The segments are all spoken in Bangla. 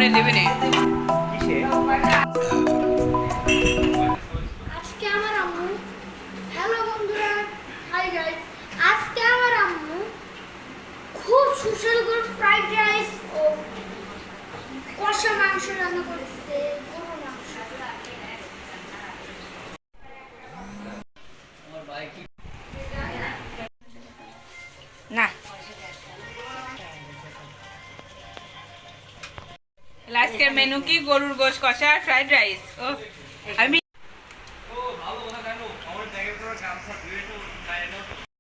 উপরে দেবে না আজকে আমার আম্মু হ্যালো বন্ধুরা হাই গাইস আজকে আমার আম্মু খুব সুস্বাদু করে ফ্রাইড রাইস ও কষা মাংস রান্না করেছে গরুর মাংস না আজকের মেনু কি গরুর গোশত কষা আর ফ্রাইড রাইস ও আমি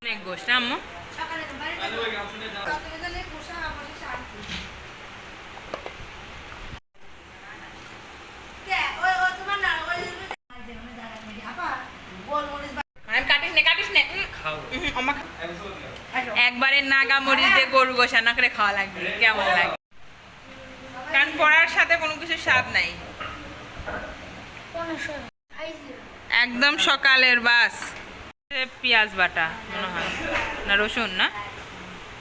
অনেক গোশত না আম্মু একবারে নাগা মরিচ দিয়ে গরু গোশত রান্না করে খাওয়া লাগবে কেমন লাগে কারণ পড়ার সাথে কোনো কিছু স্বাদ নাই একদম সকালের বাস পেঁয়াজ বাটা মনে হয় না রসুন না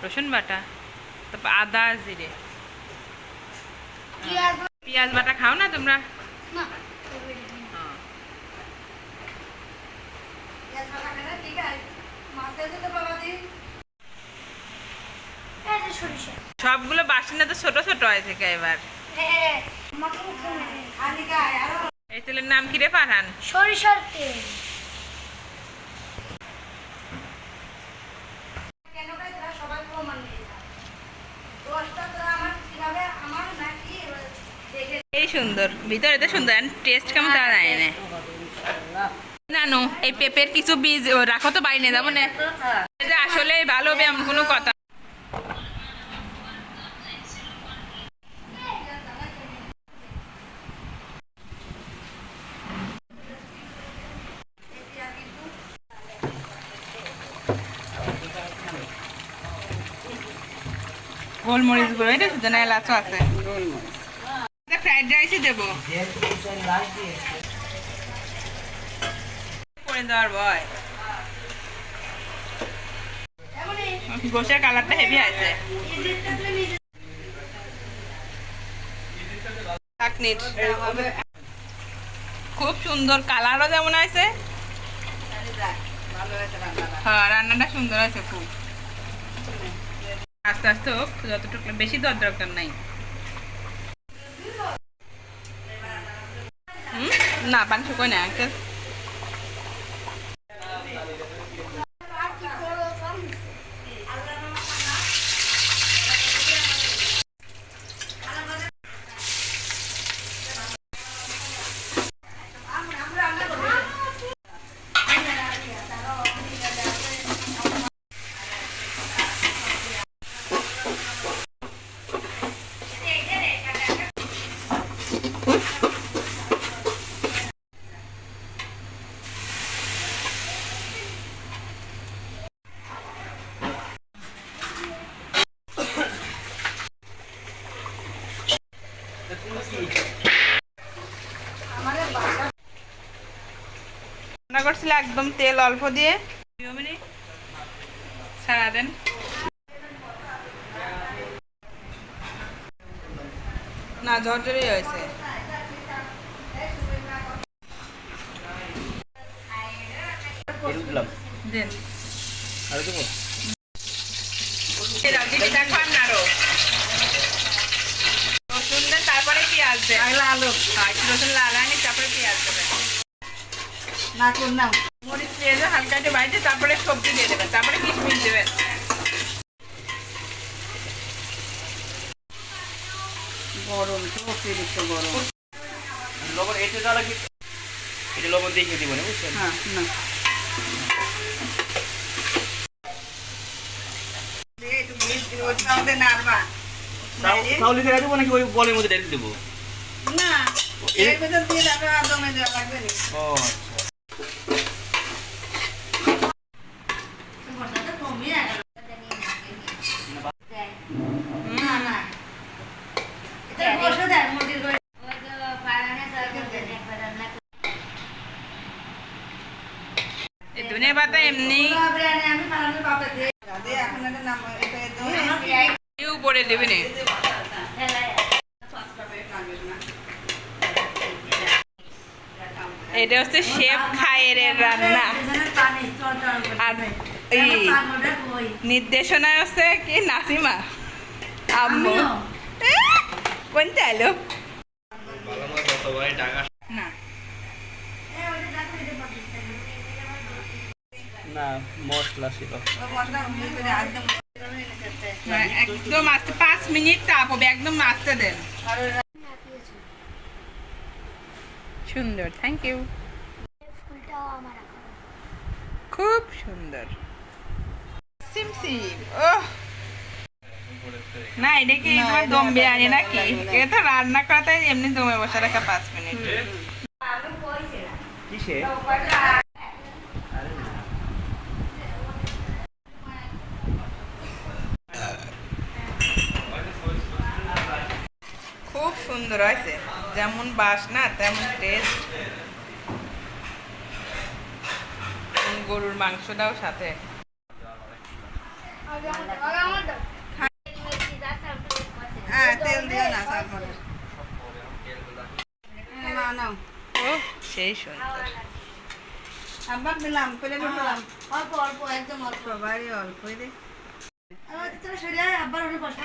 রসুন বাটা তারপর আদা জিরে পেঁয়াজ বাটা খাও না তোমরা সবগুলো বাসিন্দা তো ছোট ছোট হয়েছে এবার এই তেলের নাম কি রে পাঠান সরিষার তেল এই সুন্দর ভিতরে তো সুন্দর টেস্ট কেমন তা জানি না নানু এই পেঁপের কিছু বীজ রাখো তো বাইরে যাবো না আসলে ভালো হবে এমন কোনো কথা গোলমরিচ গুলো এটা শুধু না এলাচও আছে ফ্রাইড রাইসই দেবো করে দেওয়ার ভয় গোশের কালারটা হেভি আছে খুব সুন্দর কালারও যেমন আছে হ্যাঁ রান্নাটা সুন্দর আছে খুব আস্তে আস্তে হোক যতটুকু বেশি দেওয়ার দরকার নাই না পানি শুকোয় না রান্না করছিল একদম তেল অল্প দিয়ে সারা দেন না ঝরঝরে হয়েছে দেন রসুন দেন তারপরে পেঁয়াজ দেন আলু রসুন লাল আনি তারপরে পেঁয়াজ দেবেন না করলাম মরিচ পেঁয়াজ হালকা একটু বাইরে তারপরে সবজি দিয়ে দেবেন তারপরে কিশমিশ দেবেন গরম তো অতিরিক্ত গরম লবণ এতে দেওয়া লাগবে এটা লবণ দিয়ে দিব না বুঝছেন হ্যাঁ না একটু মিষ্টি দিব তাহলে নাড়বা তাহলে দেখা দেবো নাকি ওই বলের মধ্যে ডাইরেক্ট দেবো না এর ভিতর দিয়ে তারপরে আদমে দেওয়া লাগবে না ও ধনে পাতা এমনি উপরে দেবে না এটা হচ্ছে শেফ খায়েরের রান্না। আর এই নির্দেশনায় হচ্ছে কি নাসিমা আম্মু। কোনটা এলো না না মশলা ছিল একদম আস্তে 5 মিনিট তাপ হবে, একদম আস্তে দেন। সুন্দর, থ্যাংক ইউ, ফুলটাও আমার রাখা। খুব সুন্দর। সিমসিম ওহ না, এটা কি তোমার দম বিরিয়ানি নাকি? এটা তো রান্না করাতে এমনি দমে বসে রাখা 5 মিনিট। কিসে খুব সুন্দর হয়েছে, যেমন বাসনা তেমন টেস্ট। গরুর মাংসটাও সাথে। হ্যাঁ, তেল দিও না তারপরে। ও সেই সুন্দর। আবার দিলাম, করে দিলাম অল্প অল্প একদম অল্প। সবারই অল্পই দে। আবার তোর শরীরে আবার অনেক কষ্ট